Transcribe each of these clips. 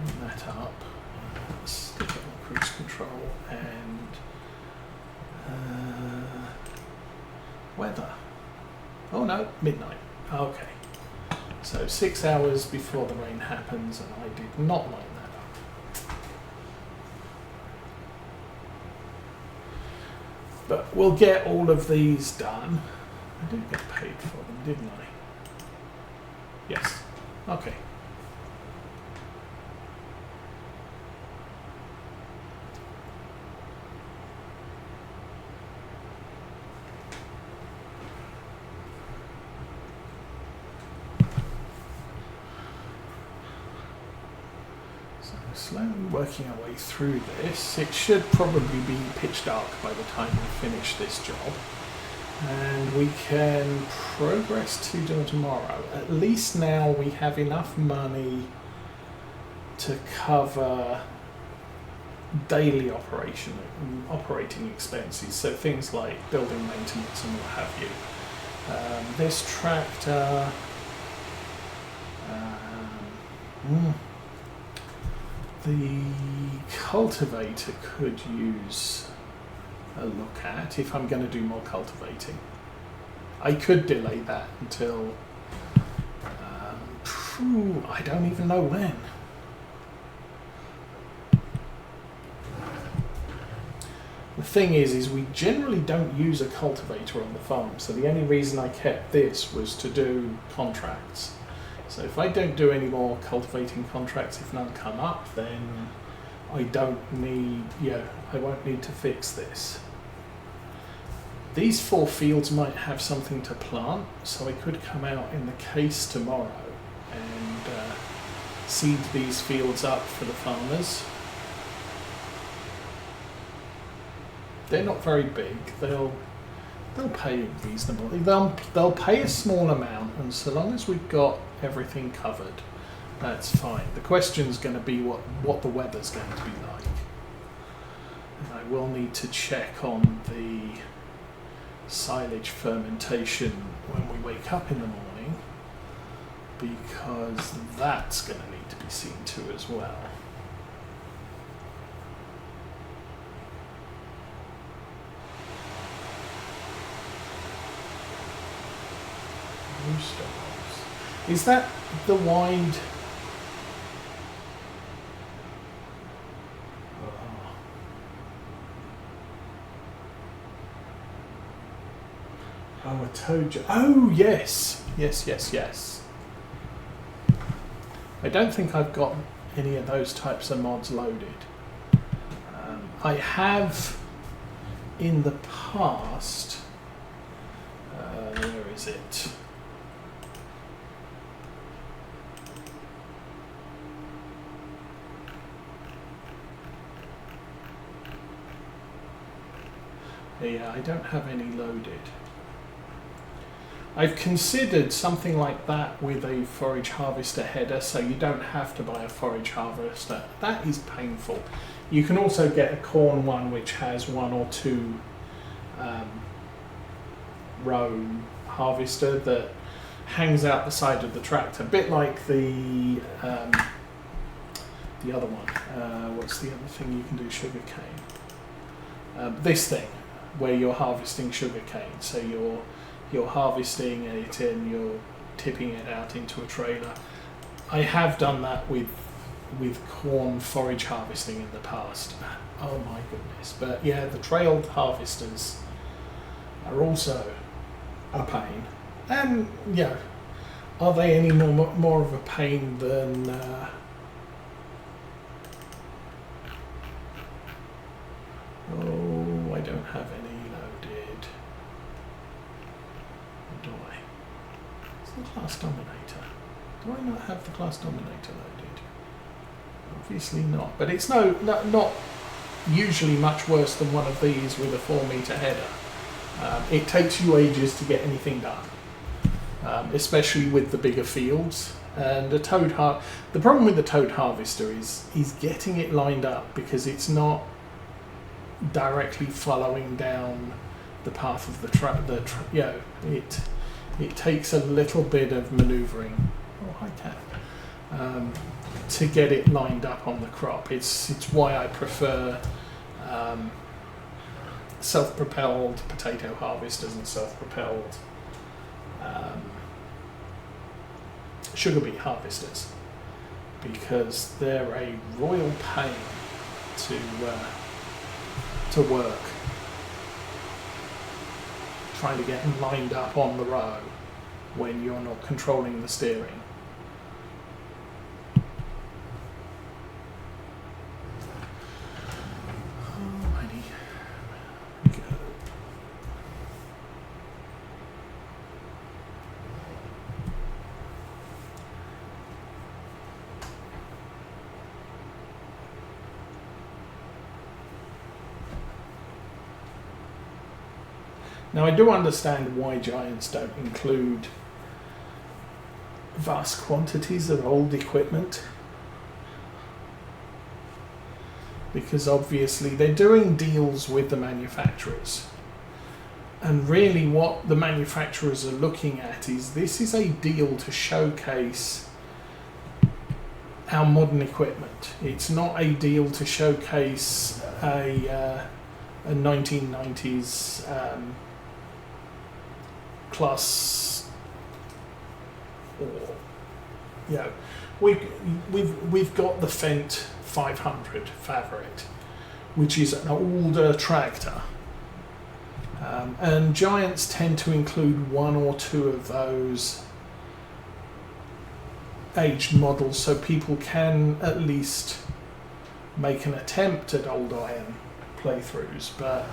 Bring that up. Stick it on cruise control and weather. Oh no, midnight. Okay. So 6 hours before the rain happens, and I did not line that up. But we'll get all of these done. I did get paid for them, didn't I? Yes. Okay. Slowly working our way through this. It should probably be pitch dark by the time we finish this job, and we can progress to do tomorrow. At least now we have enough money to cover daily operating expenses, so things like building maintenance and what have you. This tractor. The cultivator could use a look at if I'm going to do more cultivating. I could delay that until I don't even know when. The thing is we generally don't use a cultivator on the farm, so the only reason I kept this was to do contracts. So if I don't do any more cultivating contracts, if none come up, then I don't need, I won't need to fix this. These 4 fields might have something to plant, so I could come out in the case tomorrow and seed these fields up for the farmers. They're not very big. They'll pay reasonably. They'll pay a small amount, and so long as we've got everything covered, that's fine. The question's going to be what the weather's going to be like. And I will need to check on the silage fermentation when we wake up in the morning, because that's going to need to be seen to as well. Is that the wide? Oh, a toad. Oh, yes. Yes. I don't think I've got any of those types of mods loaded. I have in the past. Where is it? Yeah, I don't have any loaded. I've considered something like that with a forage harvester header, so you don't have to buy a forage harvester. That is painful. You can also get a corn one which has 1 or 2 row harvester that hangs out the side of the tractor, a bit like the other one. What's the other thing you can do? Sugar cane. This thing, where you're harvesting sugar cane. So you're harvesting it and you're tipping it out into a trailer. I have done that with corn forage harvesting in the past. Oh my goodness. But yeah, the trailed harvesters are also a pain. And yeah, are they any more of a pain than oh, I don't have any loaded. Or do I? It's the class dominator. Do I not have the class dominator loaded? Obviously not. But it's not usually much worse than one of these with a 4-meter header. It takes you ages to get anything done, especially with the bigger fields. And the problem with the toad harvester is getting it lined up, because it's not directly following down the path of it takes a little bit of maneuvering. Oh, hi Cat. to get it lined up on the crop. It's why I prefer self-propelled potato harvesters and self-propelled sugar beet harvesters, because they're a royal pain to work, trying to get them lined up on the row when you're not controlling the steering. Alrighty. Go. Now, I do understand why giants don't include vast quantities of old equipment, because obviously they're doing deals with the manufacturers, and really what the manufacturers are looking at is this is a deal to showcase our modern equipment. It's not a deal to showcase a 1990s class, or we've got the Fendt 500 Favorit, which is an older tractor, and giants tend to include one or two of those aged models, so people can at least make an attempt at old iron playthroughs, but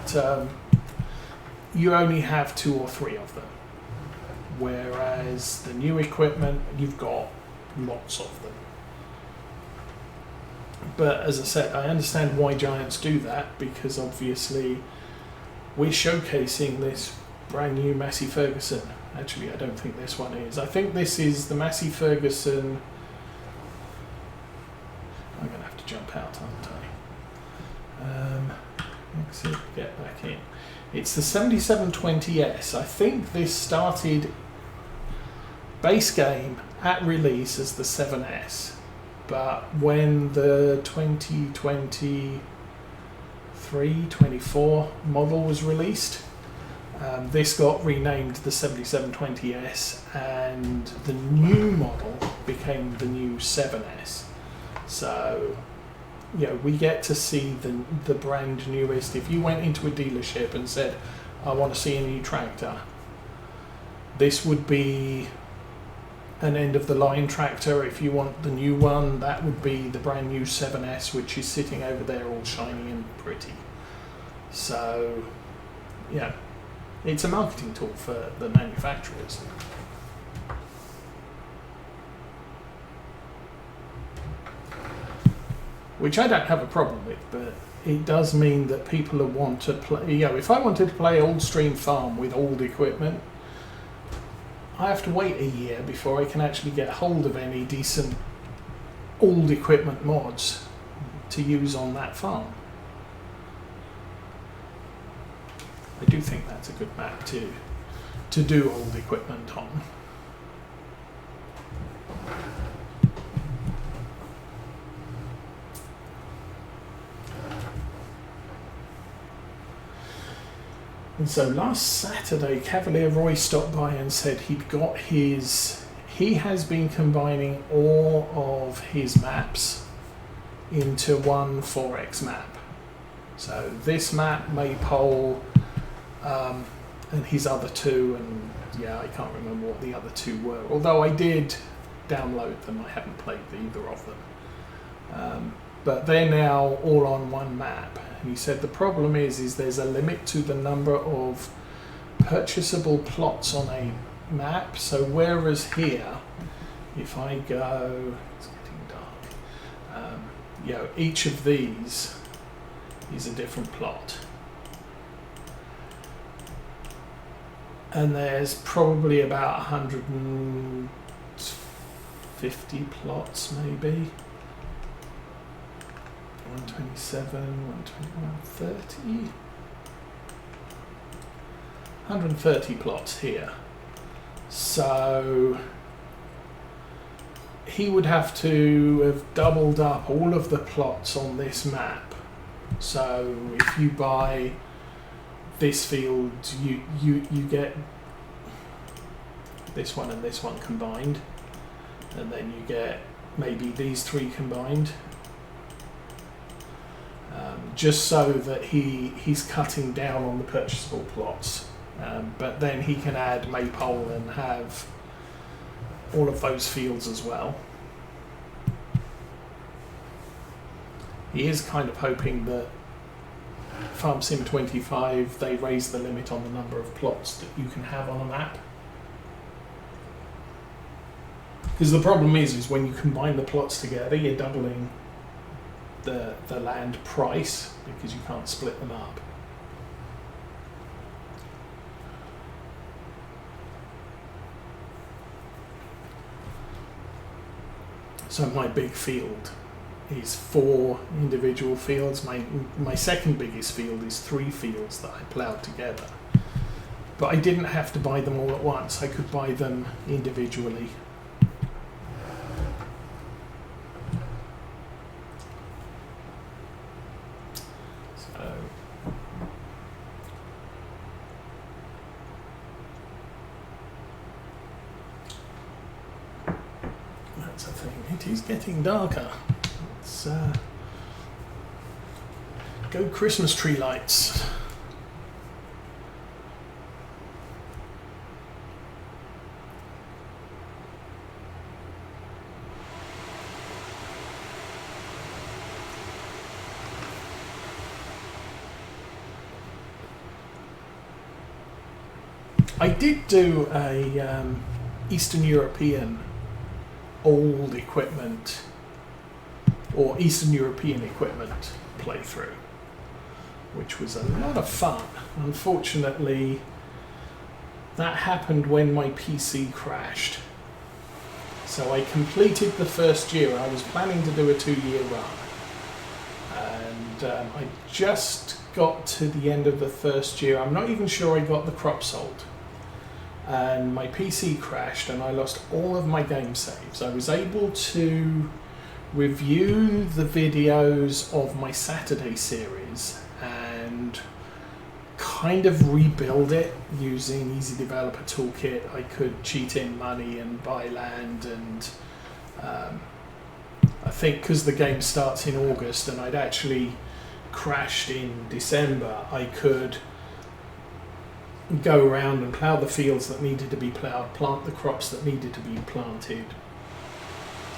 you only have 2 or 3 of them. Whereas the new equipment, you've got lots of them. But as I said, I understand why giants do that, because obviously we're showcasing this brand new Massey Ferguson. Actually, I don't think this one is. I think this is the Massey Ferguson. I'm going to have to jump out, aren't I? Exit, get back in. It's the 7720S. I think this started base game at release as the 7S, but when the 2023-24 model was released, this got renamed the 7720S, and the new model became the new 7S. So we get to see the brand newest. If you went into a dealership and said, I want to see a new tractor, this would be an end-of-the-line tractor. If you want the new one, that would be the brand new 7S, which is sitting over there all shiny and pretty. So, it's a marketing tool for the manufacturers. Which I don't have a problem with, but it does mean that people want to play. If I wanted to play Old Stream Farm with old equipment, I have to wait a year before I can actually get hold of any decent old equipment mods to use on that farm. I do think that's a good map to do old equipment on. And so last Saturday, Cavalier Roy stopped by and said he has been combining all of his maps into one 4X map. So this map, Maypole, and his other 2, and I can't remember what the other 2 were, although I did download them. I haven't played either of them. But they're now all on one map. And he said the problem is there's a limit to the number of purchasable plots on a map. So whereas here, if I go, it's getting dark, each of these is a different plot. And there's probably about 150 plots maybe. 127, 121, 30. 130 plots here. So he would have to have doubled up all of the plots on this map. So if you buy this field, you get this one and this one combined, and then you get maybe these three combined, just so that he's cutting down on the purchasable plots. But then he can add maypole and have all of those fields as well. He is kind of hoping that Farm Sim 25, they raise the limit on the number of plots that you can have on a map. Because the problem is when you combine the plots together, you're doubling the land price because you can't split them up. So my big field is 4 individual fields. My second biggest field is 3 fields that I ploughed together. But I didn't have to buy them all at once. I could buy them individually. So that's a thing. It is getting darker. Let's go Christmas tree lights. I did do a Eastern European old equipment or Eastern European equipment playthrough, which was a lot of fun. Unfortunately, that happened when my PC crashed. So I completed the first year. I was planning to do a 2-year run, and I just got to the end of the first year. I'm not even sure I got the crop sold. And my PC crashed and I lost all of my game saves. I was able to review the videos of my Saturday series and kind of rebuild it using Easy Developer Toolkit. I could cheat in money and buy land, and I think because the game starts in August and I'd actually crashed in December, I could go around and plough the fields that needed to be ploughed, plant the crops that needed to be planted,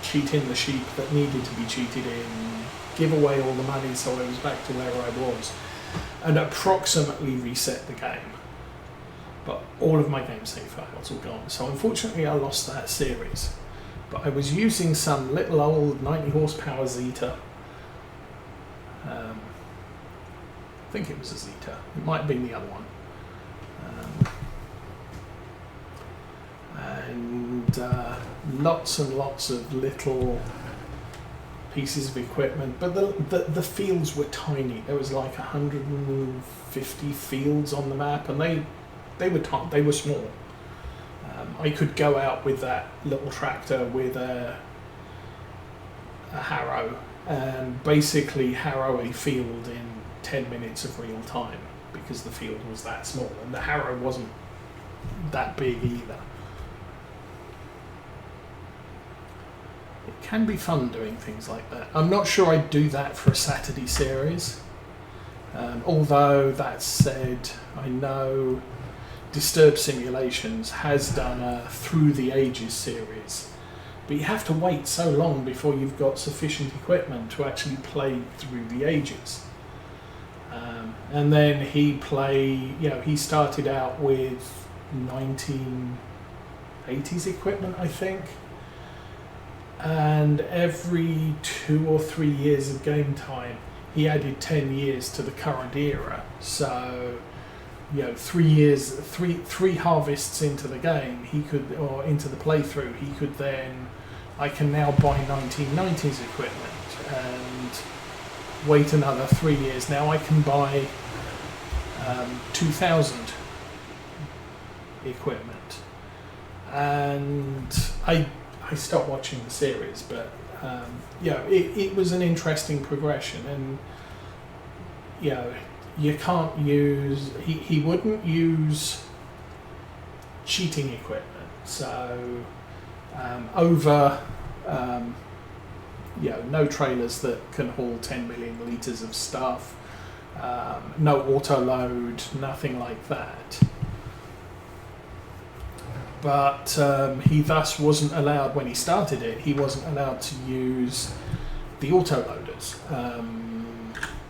cheat in the sheep that needed to be cheated in, give away all the money so I was back to where I was, and approximately reset the game. But all of my game save files were gone, so unfortunately I lost that series. But I was using some little old 90 horsepower Zeta. I think it was a Zeta, it might have been the other one. And lots and lots of little pieces of equipment, but the fields were tiny. There was like 150 fields on the map, and they were small. I could go out with that little tractor with a harrow and basically harrow a field in 10 minutes of real time, because the field was that small, and the harrow wasn't that big either. It can be fun doing things like that. I'm not sure I'd do that for a Saturday series. Although that said, I know Disturbed Simulations has done a Through the Ages series, but you have to wait so long before you've got sufficient equipment to actually play Through the Ages. And then he started out with 1980s equipment, I think. And every 2 or 3 years of game time, he added 10 years to the current era. So, 3 years, three harvests into the game, or into the playthrough, I can now buy 1990s equipment and wait another 3 years. Now I can buy 2000 equipment, and I I stopped watching the series, but yeah, it was an interesting progression, and you know, you can't use, he wouldn't use cheating equipment, so over you know, no trailers that can haul 10 million litres of stuff, no auto load, nothing like that. But he thus wasn't allowed, when he started it, he wasn't allowed to use the auto loaders.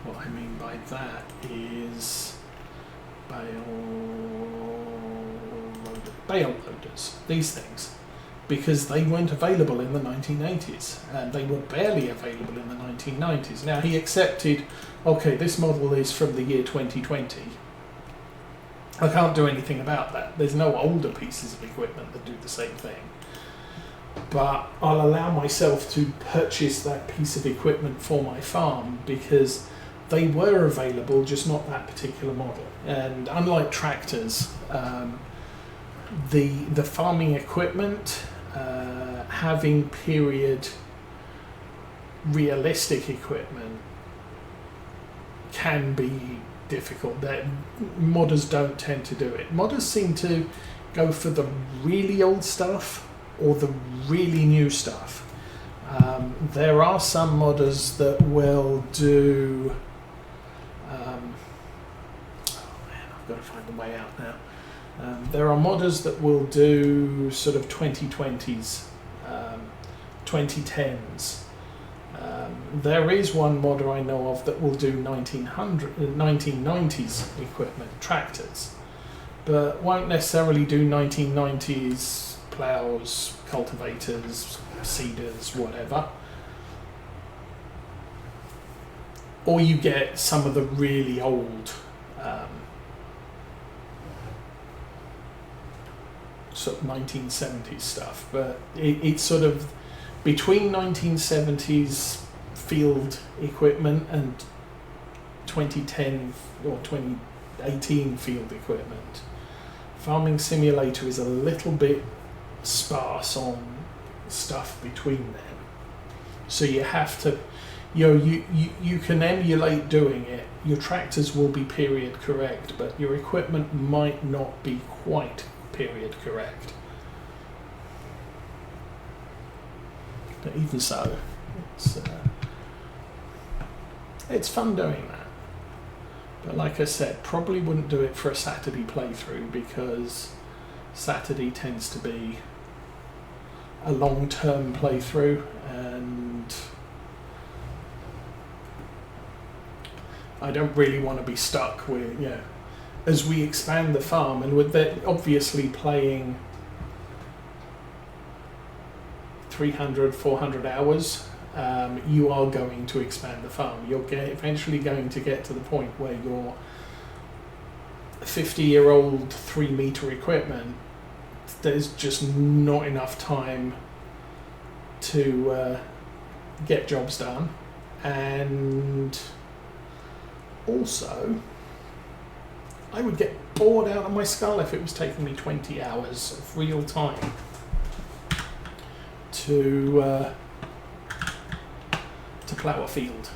What I mean by that is bale loaders, these things, because they weren't available in the 1980s, and they were barely available in the 1990s. Now, he accepted, okay, this model is from the year 2020. I can't do anything about that. There's no older pieces of equipment that do the same thing. But I'll allow myself to purchase that piece of equipment for my farm because they were available, just not that particular model. And unlike tractors, the farming equipment, having period realistic equipment can be difficult. That modders don't tend to do it. Modders seem to go for the really old stuff or the really new stuff. There are some modders that will do oh man, I've got to find the way out now. There are modders that will do sort of 2020s, 2010s. There is one modder I know of that will do 1990s equipment, tractors, but won't necessarily do 1990s ploughs, cultivators, seeders, whatever. Or you get some of the really old sort of 1970s stuff, but it's sort of between 1970s field equipment and 2010 or 2018 field equipment. Farming Simulator is a little bit sparse on stuff between them, so you have to, you know, you can emulate doing it. Your tractors will be period correct, but your equipment might not be quite period correct. But even so, it's fun doing that. But like I said, probably wouldn't do it for a Saturday playthrough because Saturday tends to be a long-term playthrough, and I don't really want to be stuck with, you know, as we expand the farm, and with that obviously playing 300, 400 hours, you are going to expand the farm. You're eventually going to get to the point where your 50-year-old 3-meter equipment, there's just not enough time to get jobs done. And also, I would get bored out of my skull if it was taking me 20 hours of real time to plough a field.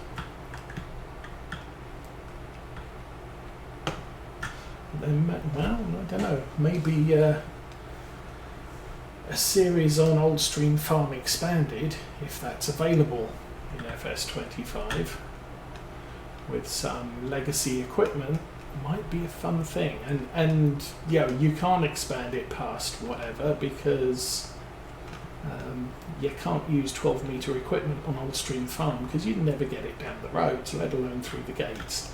Then, well, I don't know, maybe a series on Old Stream Farm Expanded, if that's available in FS25, with some legacy equipment, might be a fun thing. And you know, you can't expand it past whatever because you can't use 12-meter equipment on Old Stream Farm because you'd never get it down the road, let alone through the gates.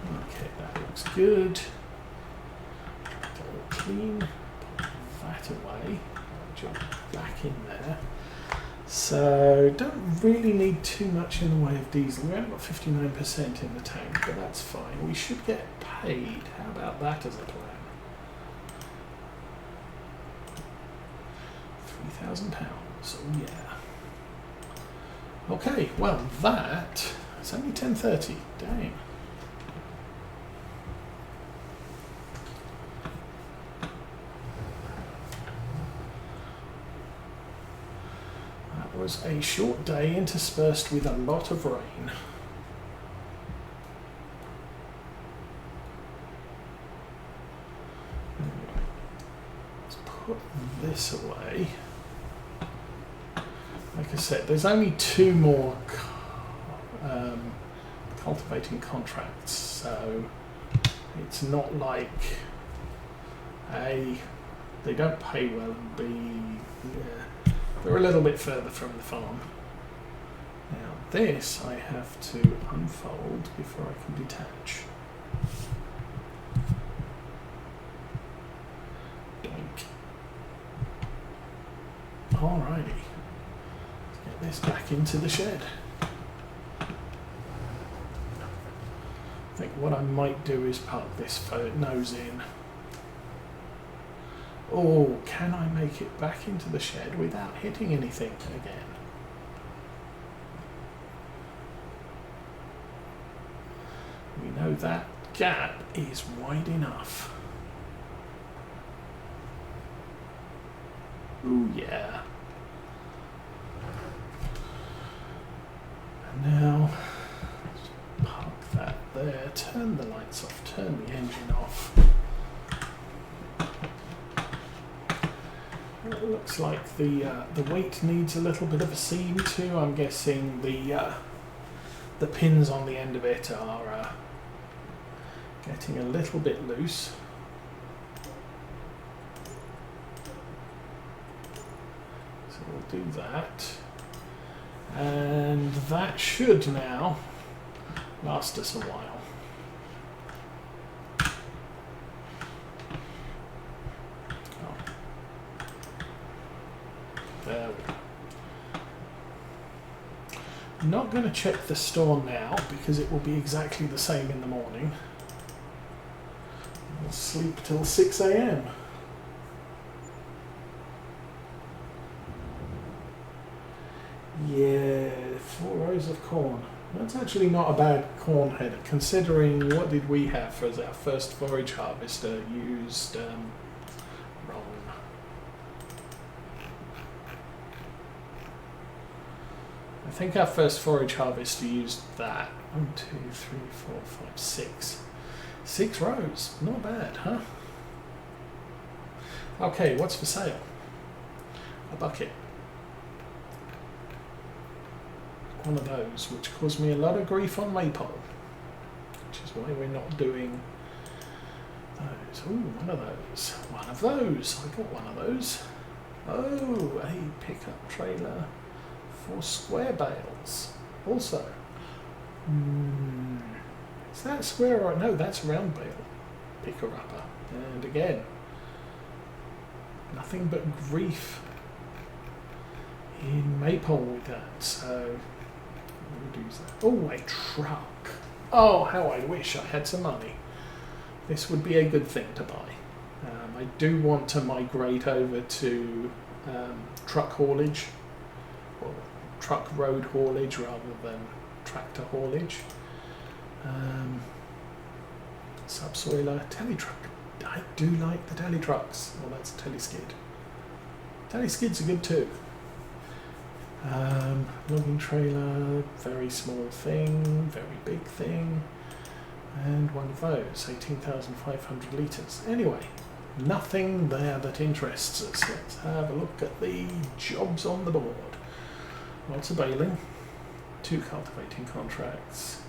Okay, that looks good. All clean. Put that away. Jump back in there. So don't really need too much in the way of diesel. We only got 59% in the tank, but that's fine. We should get paid. How about that as a plan? £3,000. Oh yeah. Okay. Well, it's only 10:30. Dang. was a short day interspersed with a lot of rain. Anyway, let's put this away. Like I said, there's only 2 more cultivating contracts, so it's not like A, they don't pay well, and B, yeah, they're a little bit further from the farm. Now this I have to unfold before I can detach. Doink. Alrighty, let's get this back into the shed. I think what I might do is park this nose in. Oh, can I make it back into the shed without hitting anything again? We know that gap is wide enough. Ooh, yeah. And now, let's park that there, turn the lights off, turn the engine off. It looks like the weight needs a little bit of a seam too. I'm guessing the pins on the end of it are getting a little bit loose. So we'll do that, and that should now last us a while. There we go. I'm not going to check the store now because it will be exactly the same in the morning. We'll sleep till 6 AM. Yeah, 4 rows of corn. That's actually not a bad corn header, considering what did we have as our first forage harvester used wrong. I think our first forage harvester used that. 1, 2, 3, 4, 5, 6. 6 rows. Not bad, huh? Okay, what's for sale? A bucket. One of those, which caused me a lot of grief on Maypole. Which is why we're not doing those. Ooh, one of those. One of those. I got one of those. Oh, a pickup trailer for square bales. Also. Is that square or no? That's round bale. Picker-upper. And again, nothing but grief in Maypole with that. So we'll do that. Oh, a truck. Oh, how I wish I had some money. This would be a good thing to buy. I do want to migrate over to truck haulage, or truck road haulage rather than tractor haulage. Subsoiler, tele-truck. I do like the tele-trucks. Well, that's a tele-skid. Tele-skids are good too. Logging trailer, very small thing, very big thing, and one of those, 18,500 litres. Anyway, nothing there that interests us. Let's have a look at the jobs on the board. Lots of baling, 2 cultivating contracts,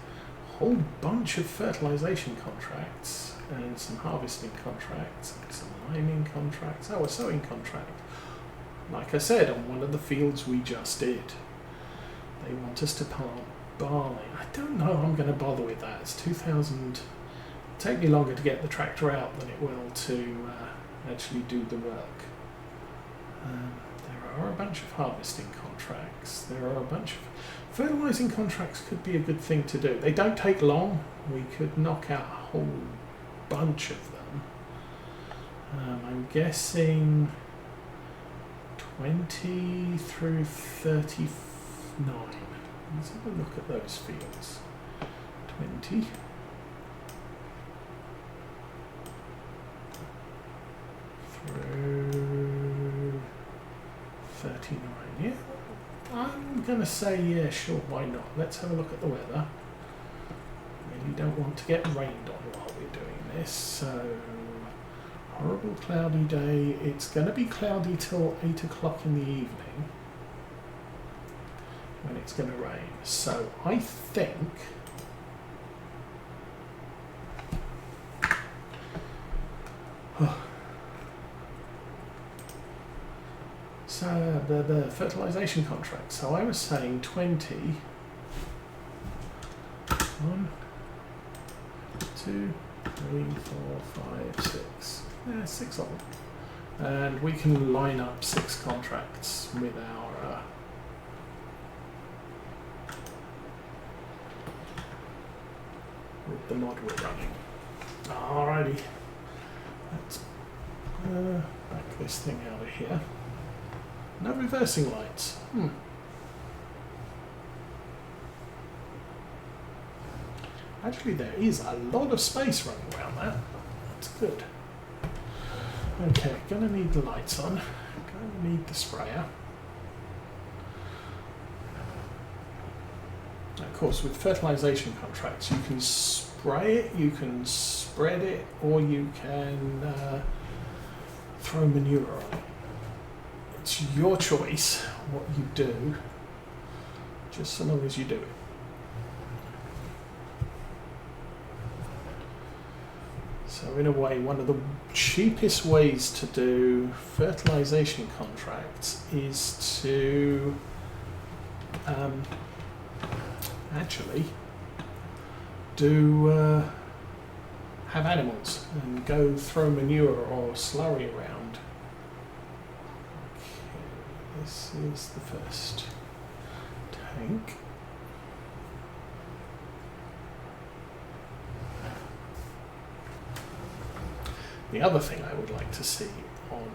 a whole bunch of fertilisation contracts, and some harvesting contracts, and some liming contracts, oh, a sowing contract. Like I said, on one of the fields we just did, they want us to plant barley. I don't know I'm going to bother with that. It's 2,000. It'll take me longer to get the tractor out than it will to actually do the work. There are a bunch of harvesting contracts. There are a bunch of fertilising contracts. Could be a good thing to do. They don't take long. We could knock out a whole bunch of them. I'm guessing 20 through 39. Let's have a look at those fields. 20. Through 39. Yeah, I'm going to say, yeah, sure, why not? Let's have a look at the weather. Really don't want to get rained on while we're doing this, so horrible cloudy day. It's going to be cloudy till 8 o'clock in the evening when it's going to rain. So I think so the fertilization contract. So I was saying 20. 1, 2, 3, 4, 5, 6. Yeah, 6 of them. And we can line up 6 contracts with our with the mod we're running. Alrighty. Let's back this thing out of here. No reversing lights. Actually, there is a lot of space running around that. That's good. Okay, gonna need the lights on. Gonna need the sprayer. Of course, with fertilization contracts, you can spray it, you can spread it, or you can throw manure on it. It's your choice what you do, just so long as you do it. So in a way, one of the cheapest ways to do fertilization contracts is to actually have animals and go throw manure or slurry around. Okay, this is the first tank. The other thing I would like to see on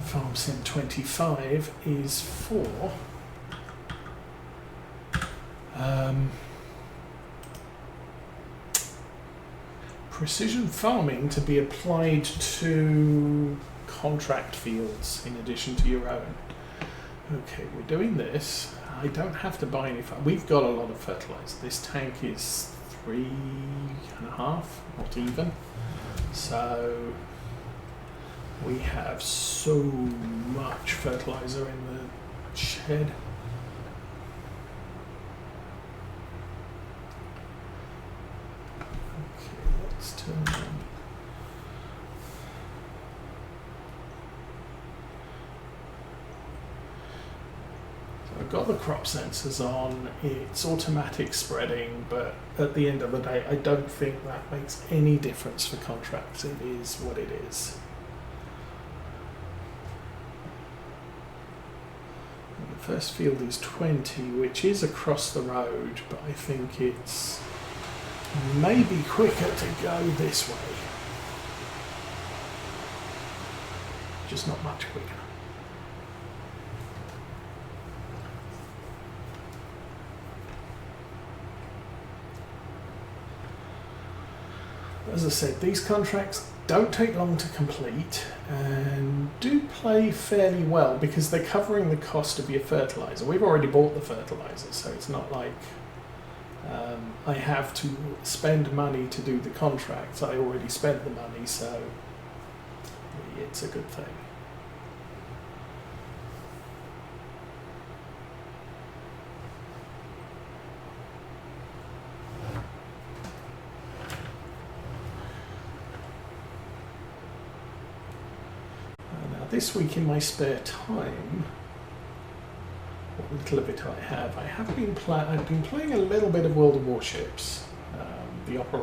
Farm Sim 25 is for precision farming to be applied to contract fields in addition to your own. Okay, we're doing this. I don't have to buy any. We've got a lot of fertilizer. This tank is 3.5, not even. So we have so much fertilizer in the shed. Okay, let's turn on. I've got the crop sensors on, it's automatic spreading, but at the end of the day I don't think that makes any difference for contracts. It is what it is. And the first field is 20, which is across the road, but I think it's maybe quicker to go this way. Just not much quicker. As I said, these contracts don't take long to complete and do play fairly well because they're covering the cost of your fertilizer. We've already bought the fertilizer, so it's not like I have to spend money to do the contracts. I already spent the money, so it's a good thing. This week in my spare time, what little of it I have been I've been playing a little bit of World of Warships, the Operation